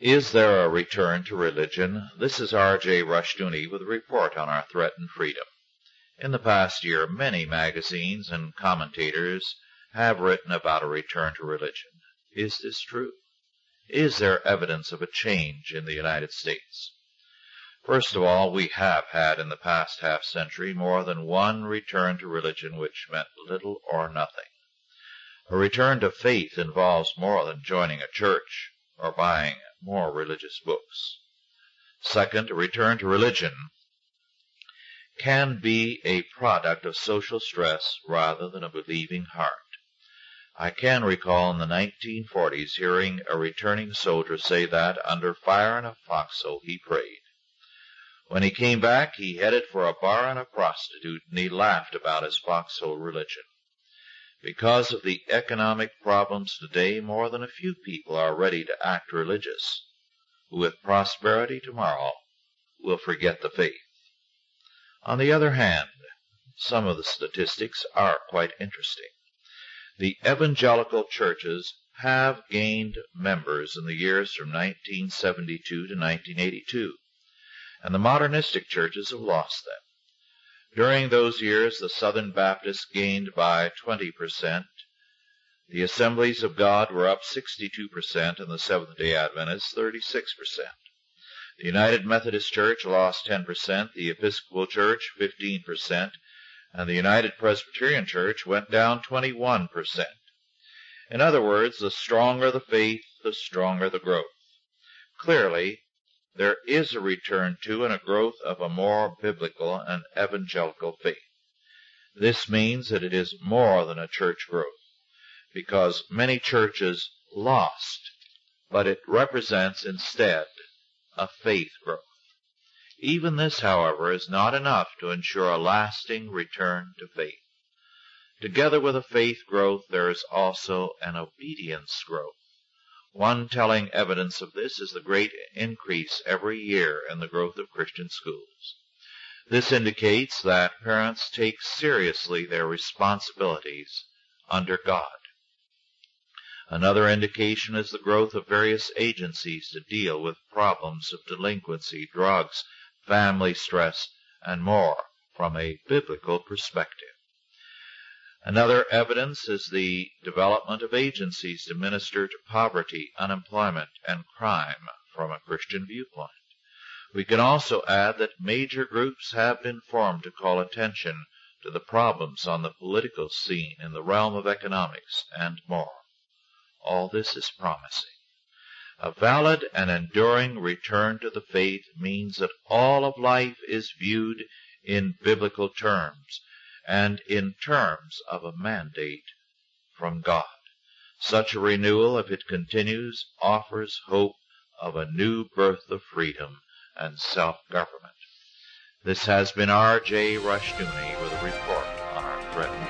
Is there a return to religion? This is R.J. Rushdoony with a report on our threatened freedom. In the past year, many magazines and commentators have written about a return to religion. Is this true? Is there evidence of a change in the United States? First of all, we have had in the past half-century more than one return to religion which meant little or nothing. A return to faith involves more than joining a church or buying more religious books. Second, a return to religion can be a product of social stress rather than a believing heart. I can recall in the 1940s hearing a returning soldier say that under fire in a foxhole he prayed. When he came back, he headed for a bar and a prostitute, and he laughed about his foxhole religion. Because of the economic problems today, more than a few people are ready to act religious. With prosperity tomorrow, will forget the faith. On the other hand, some of the statistics are quite interesting. The evangelical churches have gained members in the years from 1972 to 1982, and the modernistic churches have lost them. During those years, the Southern Baptists gained by 20%, the Assemblies of God were up 62%, and the Seventh-day Adventists 36%. The United Methodist Church lost 10%, the Episcopal Church 15%, and the United Presbyterian Church went down 21%. In other words, the stronger the faith, the stronger the growth. Clearly, there is a return to and a growth of a more biblical and evangelical faith. This means that it is more than a church growth, because many churches lost, but it represents instead a faith growth. Even this, however, is not enough to ensure a lasting return to faith. Together with a faith growth, there is also an obedience growth. One telling evidence of this is the great increase every year in the growth of Christian schools. This indicates that parents take seriously their responsibilities under God. Another indication is the growth of various agencies to deal with problems of delinquency, drugs, family stress, and more from a biblical perspective. Another evidence is the development of agencies to minister to poverty, unemployment, and crime from a Christian viewpoint. We can also add that major groups have been formed to call attention to the problems on the political scene in the realm of economics and more. All this is promising. A valid and enduring return to the faith means that all of life is viewed in biblical terms and in terms of a mandate from God. Such a renewal, if it continues, offers hope of a new birth of freedom and self-government. This has been R.J. Rushdoony with a report on our threatened